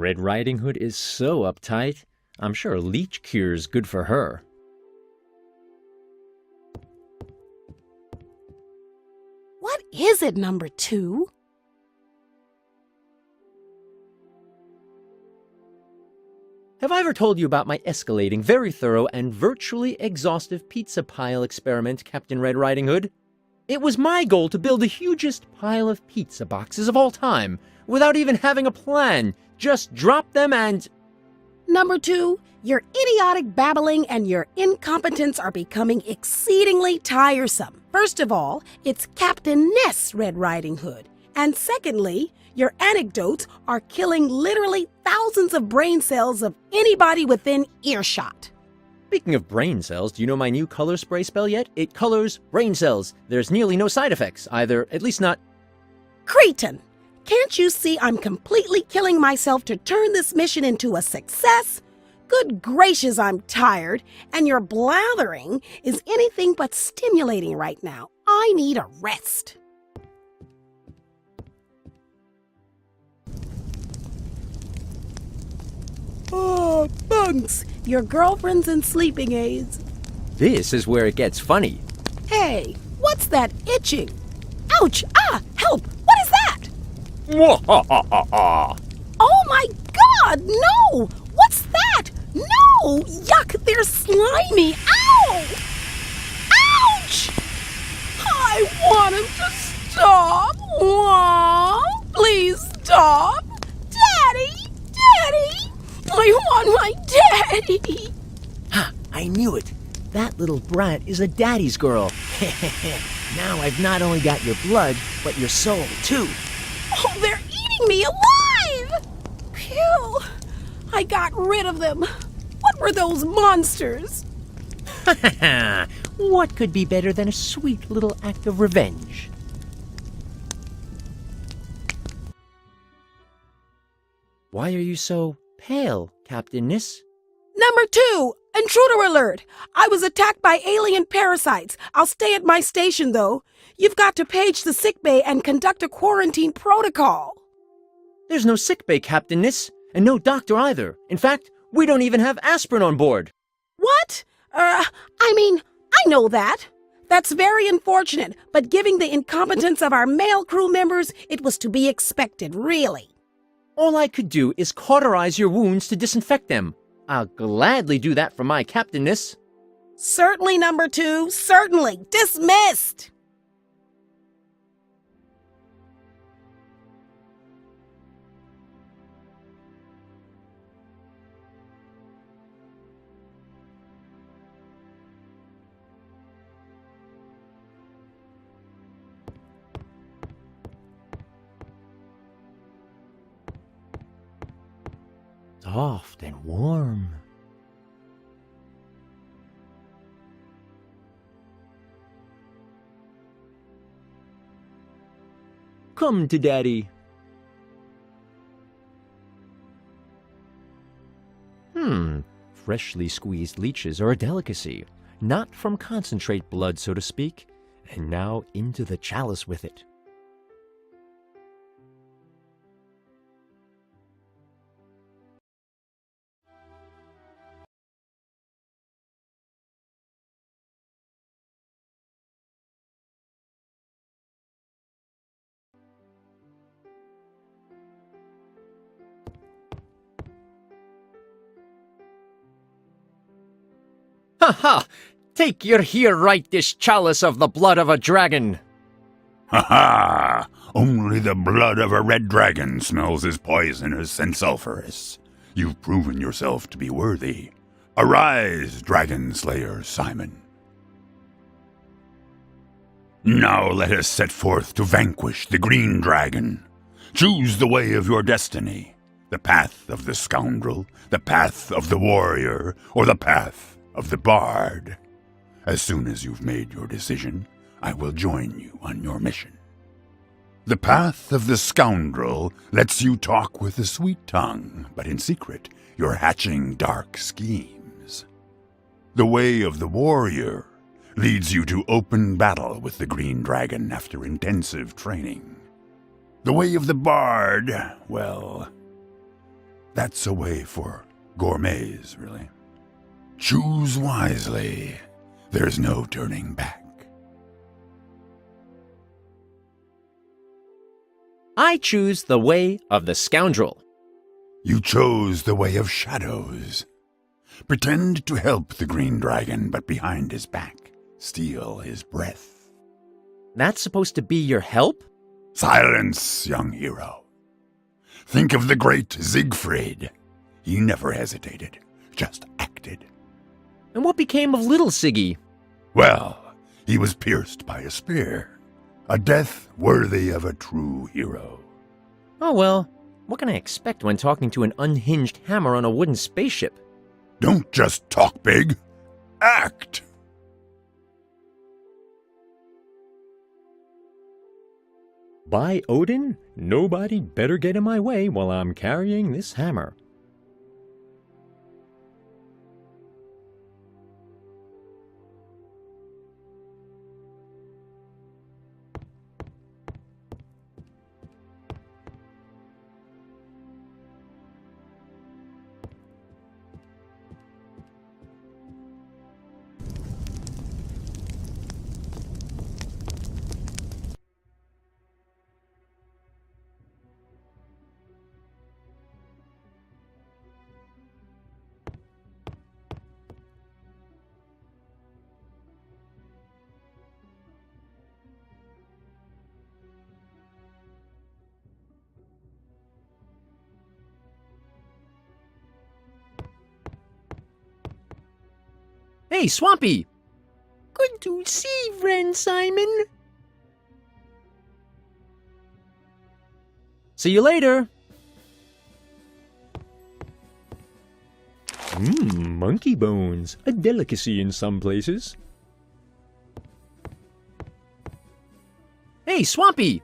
Red Riding Hood is so uptight. I'm sure leech cure's good for her. What is it, number 2? Have I ever told you about my escalating, very thorough, and virtually exhaustive pizza pile experiment, Captain Red Riding Hood? It was my goal to build the hugest pile of pizza boxes of all time, without even having a plan. Just drop them and... Number 2, your idiotic babbling and your incompetence are becoming exceedingly tiresome. First of all, it's Captain-ness Red Riding Hood. And secondly, your anecdotes are killing literally thousands of brain cells of anybody within earshot. Speaking of brain cells, do you know my new color spray spell yet? It colors brain cells. There's nearly no side effects, either, at least not... Cretin! Can't you see I'm completely killing myself to turn this mission into a success? Good gracious, I'm tired, and your blathering is anything but stimulating right now. I need a rest. Oh, Bunks, your girlfriend's in sleeping aids. This is where it gets funny. Hey, what's that itching? Ouch! Ah, help! What is that? Oh my God, no! What's that? No! Yuck, they're slimy! Ow! Ouch! I want him to stop! Aww, please stop! Daddy! Daddy! I want my daddy! Ha! I knew it! That little brat is a daddy's girl. Now I've not only got your blood, but your soul, too. Oh, they're eating me alive! Phew! I got rid of them. What were those monsters? What could be better than a sweet little act of revenge? Why are you so pale, Captain-ness? Number 2, intruder alert. I was attacked by alien parasites. I'll stay at my station, though. You've got to page the sickbay and conduct a quarantine protocol. There's no sickbay, Captain-ness, and no doctor either. In fact, we don't even have aspirin on board. What? I know that. That's very unfortunate, but given the incompetence of our male crew members, it was to be expected, really. All I could do is cauterize your wounds to disinfect them. I'll gladly do that for my Captain-ness. Certainly, number 2, certainly. Dismissed! Soft and warm. Come to Daddy. Freshly squeezed leeches are a delicacy, not from concentrate blood, so to speak, and now into the chalice with it. Ha ha! Take your here right this chalice of the blood of a dragon! Ha ha! Only the blood of a red dragon smells as poisonous and sulphurous. You've proven yourself to be worthy. Arise, dragon slayer Simon. Now let us set forth to vanquish the green dragon. Choose the way of your destiny. The path of the scoundrel, the path of the warrior, or the path of the bard. As soon as you've made your decision, I will join you on your mission. The path of the scoundrel lets you talk with a sweet tongue, but in secret you're hatching dark schemes. The way of the warrior leads you to open battle with the green dragon after intensive training. The way of the bard, well, That's a way for gourmets, really. Choose wisely. There's no turning back. I choose the way of the scoundrel. You chose the way of shadows. Pretend to help the green dragon, but behind his back, steal his breath. That's supposed to be your help? Silence, young hero. Think of the great Siegfried. He never hesitated, just acted. And what became of little Siggy? Well, he was pierced by a spear. A death worthy of a true hero. Oh well, what can I expect when talking to an unhinged hammer on a wooden spaceship? Don't just talk big. Act! By Odin, nobody better get in my way while I'm carrying this hammer. Hey, Swampy! Good to see, friend Simon. See you later. Monkey bones. A delicacy in some places. Hey, Swampy!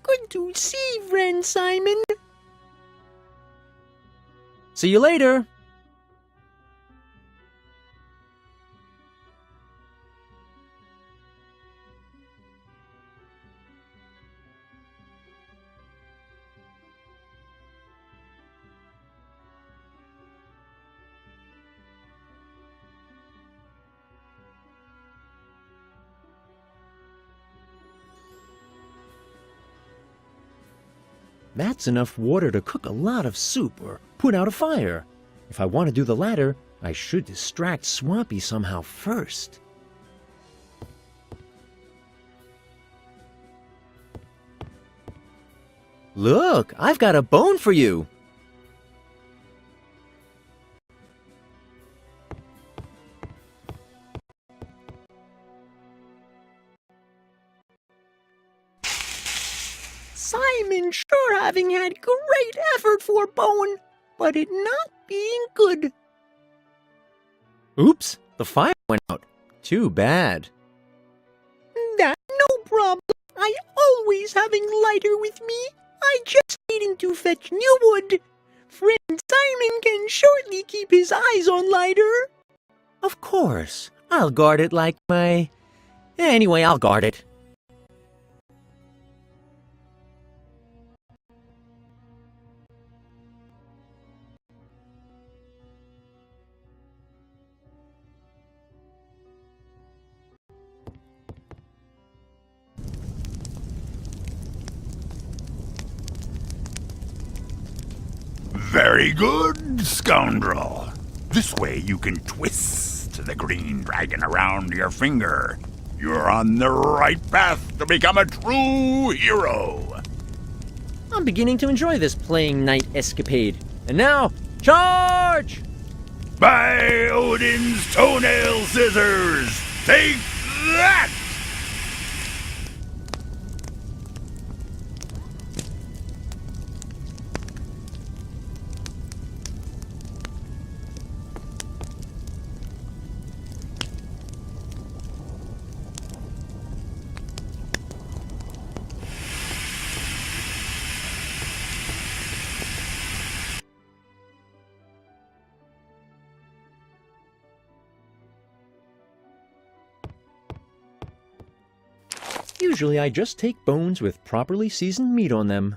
Good to see, friend Simon. See you later. That's enough water to cook a lot of soup or put out a fire. If I want to do the latter, I should distract Swampy somehow first. Look, I've got a bone for you. Simon sure having had great effort for bone, but it not being good. Oops, the fire went out. Too bad. That no problem. I always having lighter with me. I just needing to fetch new wood. Friend Simon can shortly keep his eyes on lighter. Of course. I'll guard it like my... Anyway, I'll guard it. Very good, scoundrel. This way you can twist the green dragon around your finger. You're on the right path to become a true hero. I'm beginning to enjoy this playing night escapade. And now, charge! By Odin's toenail scissors, take that! Usually I just take bones with properly seasoned meat on them.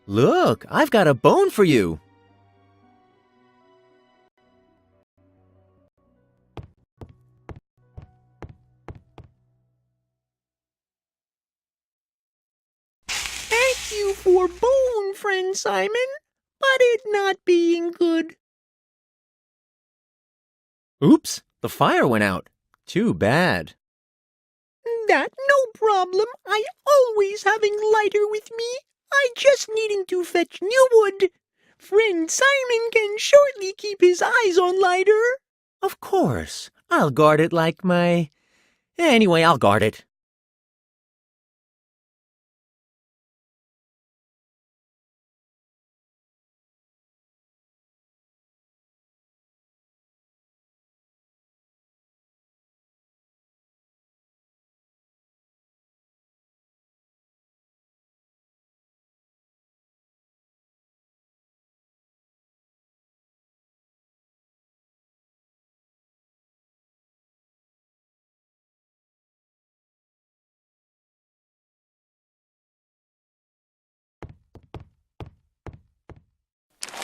Look, I've got a bone for you. Thank you for bone, friend Simon, but it not being good. Oops, the fire went out. Too bad. That no problem. I always having lighter with me. I just needing to fetch new wood. Friend Simon can shortly keep his eyes on lighter. Of course. I'll guard it like my... Anyway, I'll guard it.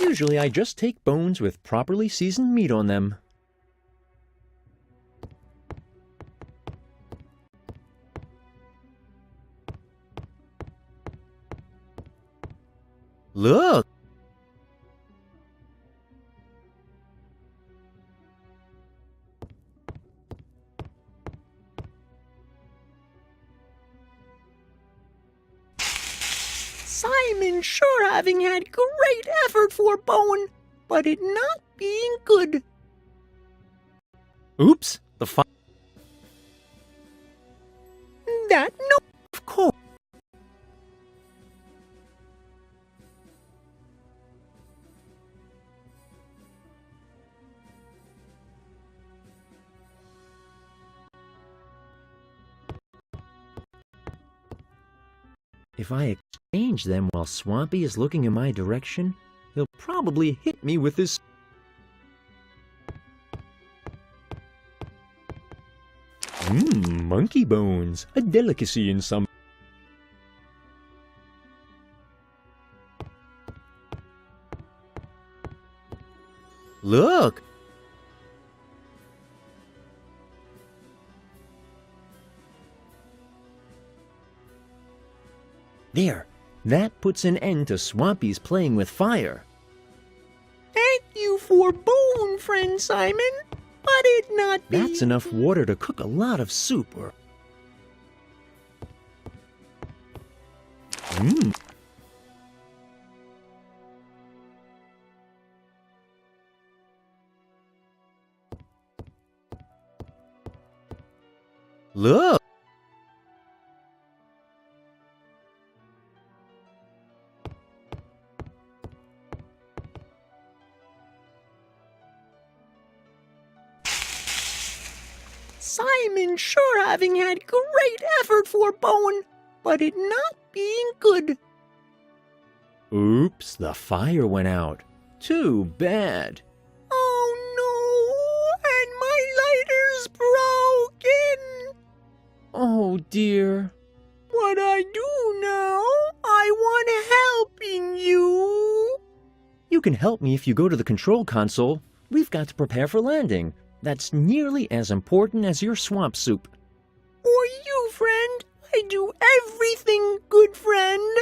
Usually I just take bones with properly seasoned meat on them. Look! Simon sure having had great effort for bone, but it not being good. Oops, the fire... That no, Of course. If I exchange them while Swampy is looking in my direction, he'll probably hit me with his... monkey bones, a delicacy in some... Look! There, that puts an end to Swampy's playing with fire. thank you for bone, friend Simon, but it not be. That's enough water to cook a lot of soup or... Look! Simon sure having had great effort for bone, but it not being good. Oops, the fire went out. Too bad. Oh no, and my lighter's broken. Oh dear. What I do now? I want helping you. You can help me if you go to the control console. We've got to prepare for landing. That's nearly as important as your swamp soup. Or you, friend. I do everything, good friend.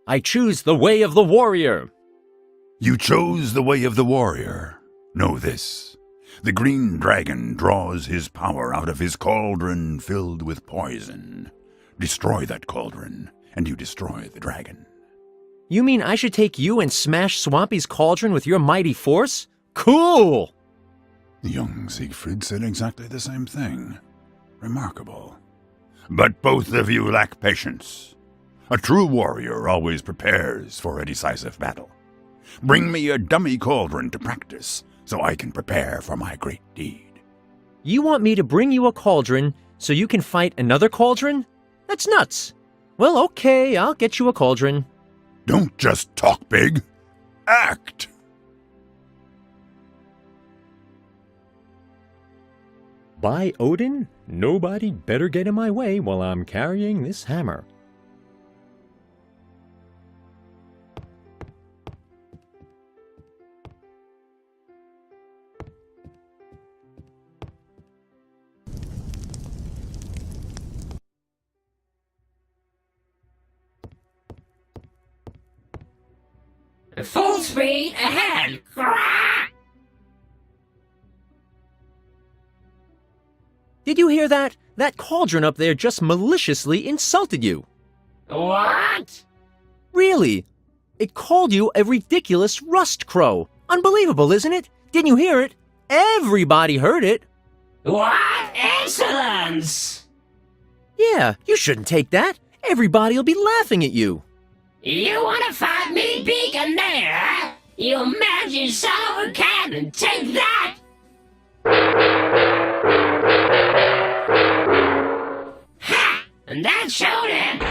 I choose the way of the warrior. You chose the way of the warrior. Know this. The green dragon draws his power out of his cauldron filled with poison. Destroy that cauldron, and you destroy the dragon. You mean I should take you and smash Swampy's cauldron with your mighty force? Cool! Young Siegfried said exactly the same thing. Remarkable. But both of you lack patience. A true warrior always prepares for a decisive battle. Bring me a dummy cauldron to practice, so I can prepare for my great deed. You want me to bring you a cauldron so you can fight another cauldron? That's nuts. Well, okay, I'll get you a cauldron. Don't just talk big. Act! By Odin, nobody better get in my way while I'm carrying this hammer. Full speed ahead! Did you hear that? That cauldron up there just maliciously insulted you. What? Really? It called you a ridiculous rust crow. Unbelievable, isn't it? Didn't you hear it? Everybody heard it. What insolence! Yeah, you shouldn't take that. Everybody'll be laughing at you. You wanna fight me, Beaconaire? You magic silver cannon, take that! Ha! And that showed it!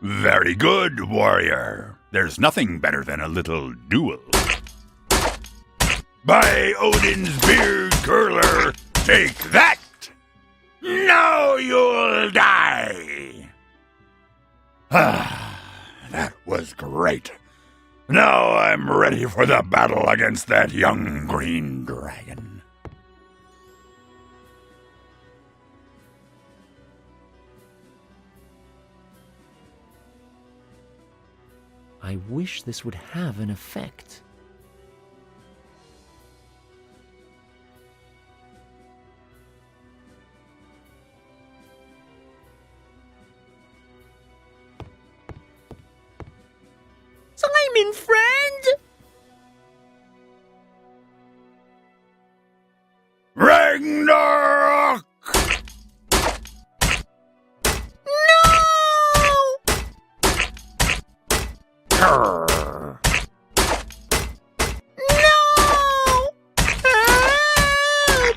Very good, warrior. There's nothing better than a little duel. By Odin's beard curler, take that! Now you'll die! Ah, that was great. Now I'm ready for the battle against that young green dragon. I wish this would have an effect. Simon, friend! Ragnarok! No! Grr. No! Help!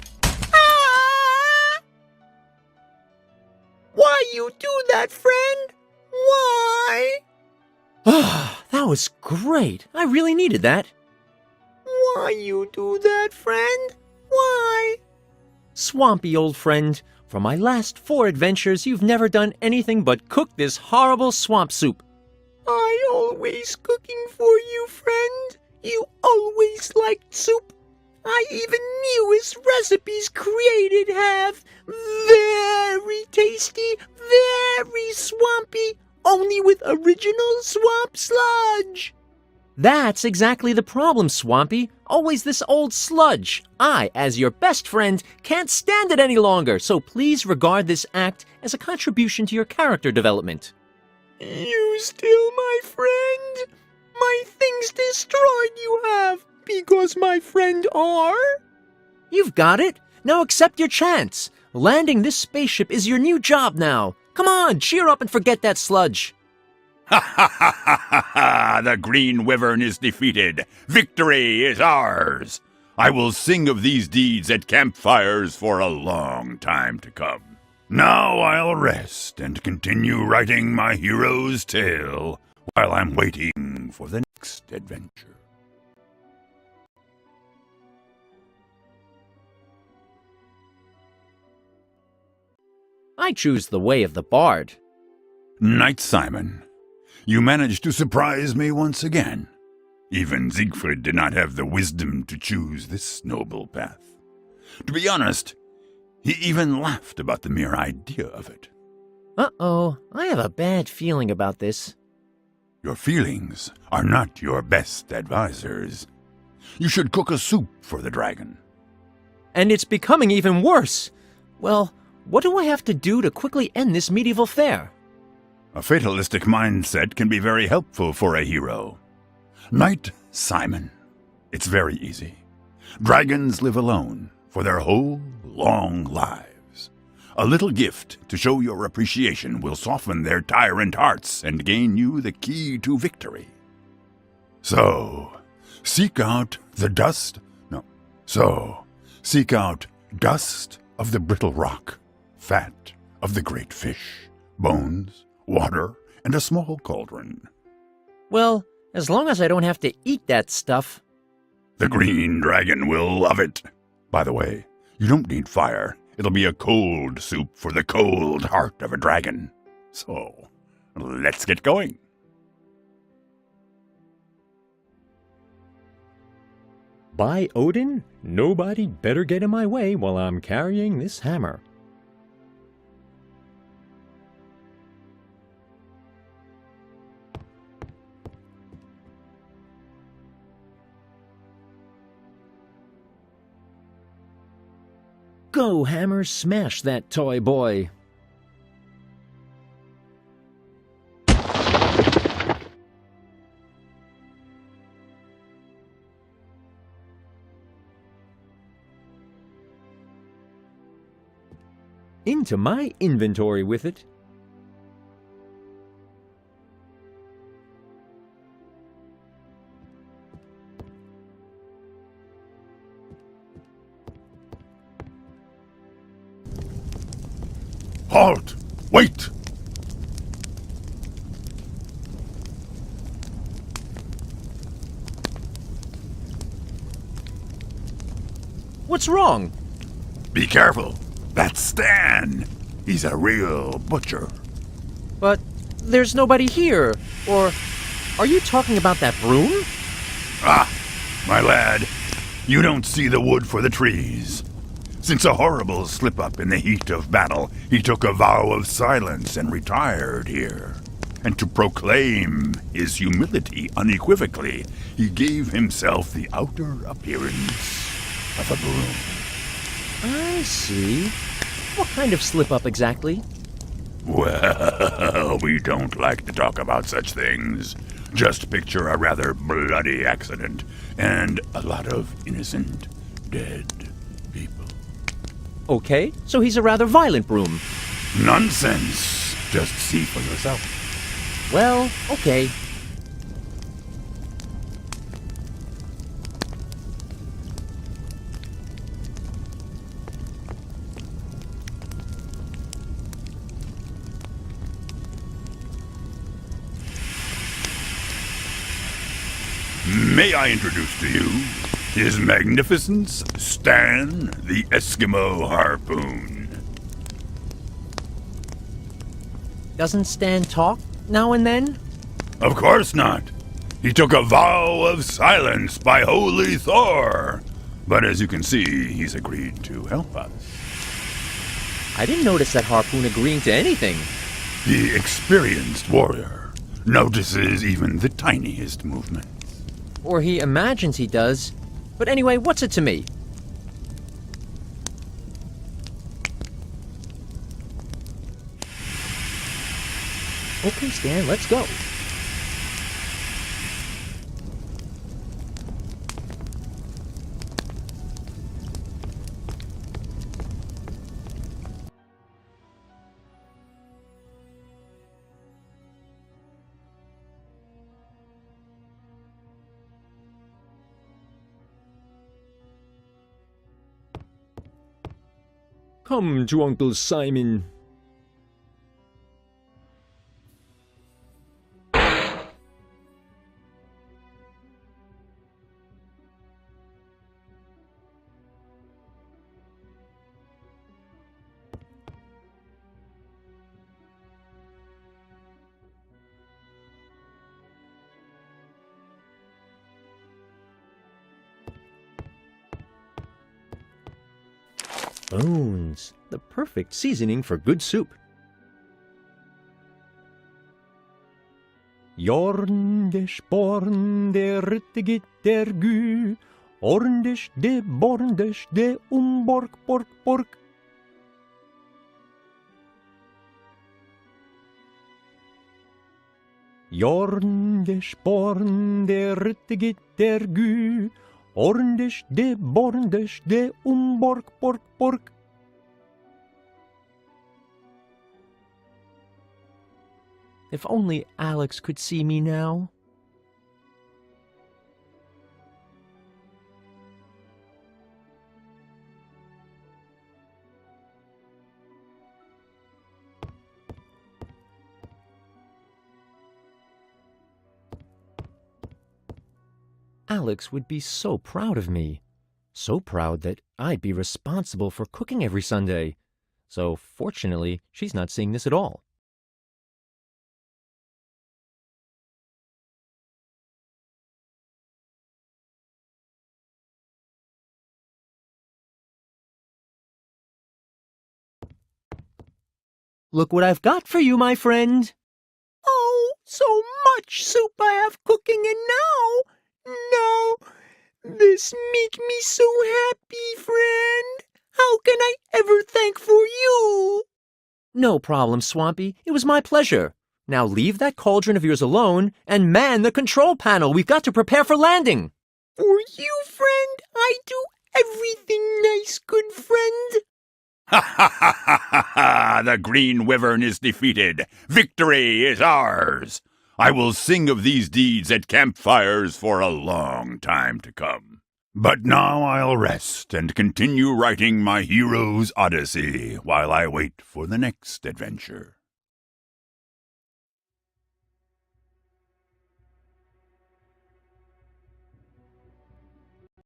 Ah! Why you do that, friend? Why? That was great. I really needed that. Why you do that, friend? Why? Swampy old friend, for my last 4 adventures, you've never done anything but cook this horrible swamp soup. I always cooking for you, friend. You always liked soup. I even knew his recipes created have very tasty, very swampy, only with original swamp sludge. That's exactly the problem, Swampy. Always this old sludge. I, as your best friend, can't stand it any longer, so please regard this act as a contribution to your character development. You still my friend? My things destroyed you have, because my friend are? You've got it. Now accept your chance. Landing this spaceship is your new job now. Come on, cheer up and forget that sludge. Ha ha ha ha ha ha! The Green Wyvern is defeated. Victory is ours. I will sing of these deeds at campfires for a long time to come. Now I'll rest and continue writing my hero's tale while I'm waiting for the next adventure. I choose the way of the bard. Knight Simon, you managed to surprise me once again. Even Siegfried did not have the wisdom to choose this noble path. To be honest, he even laughed about the mere idea of it. Uh-oh, I have a bad feeling about this. Your feelings are not your best advisors. You should cook a soup for the dragon. And it's becoming even worse. Well, what do I have to do to quickly end this medieval fair? A fatalistic mindset can be very helpful for a hero. Knight Simon, it's very easy. Dragons live alone for their whole long lives. A little gift to show your appreciation will soften their tyrant hearts and gain you the key to victory. So, seek out dust of the brittle rock, fat of the great fish, bones, water, and a small cauldron. Well, As long as I don't have to eat that stuff. The green dragon will love it. By the way, you don't need fire. It'll be a cold soup for the cold heart of a dragon. So, let's get going. By Odin, nobody better get in my way while I'm carrying this hammer. Go, hammer, smash that toy boy. Into my inventory with it. Halt! Wait! What's wrong? Be careful. That's Stan. He's a real butcher. But there's nobody here. Or are you talking about that broom? Ah, my lad, you don't see the wood for the trees. Since a horrible slip-up in the heat of battle, he took a vow of silence and retired here. And to proclaim his humility unequivocally, he gave himself the outer appearance of a broom. I see. What kind of slip-up exactly? Well, we don't like to talk about such things. Just picture a rather bloody accident and a lot of innocent, dead people. Okay, so he's a rather violent broom. Nonsense! Just see for yourself. Well, okay. May I introduce to you His Magnificence Stan the Eskimo Harpoon. Doesn't Stan talk now and then? Of course not. He took a vow of silence by Holy Thor. But as you can see, he's agreed to help us. I didn't notice that Harpoon agreeing to anything. The experienced warrior notices even the tiniest movement. Or he imagines he does. But anyway, what's it to me? Okay, Stan, let's go. Come to Uncle Simon. Bones, the perfect seasoning for good soup. Jorndish born der rittigit der gu, orndish de borndish de bork bork bork. Jorndish born der rittigit der gu, orndish de borndish de bork bork bork. If only Alex could see me now. Alex would be so proud of me. So proud that I'd be responsible for cooking every Sunday. So fortunately, she's not seeing this at all. Look what I've got for you, my friend. Oh, so much soup I have cooking, and now, this make me so happy, friend. How can I ever thank for you? No problem, Swampy. It was my pleasure. Now leave that cauldron of yours alone and man the control panel. We've got to prepare for landing. For you, friend, I do everything nice, good friend. Ha ha ha ha ha ha! The Green Wyvern is defeated. Victory is ours. I will sing of these deeds at campfires for a long time to come. But now I'll rest and continue writing my hero's odyssey while I wait for the next adventure.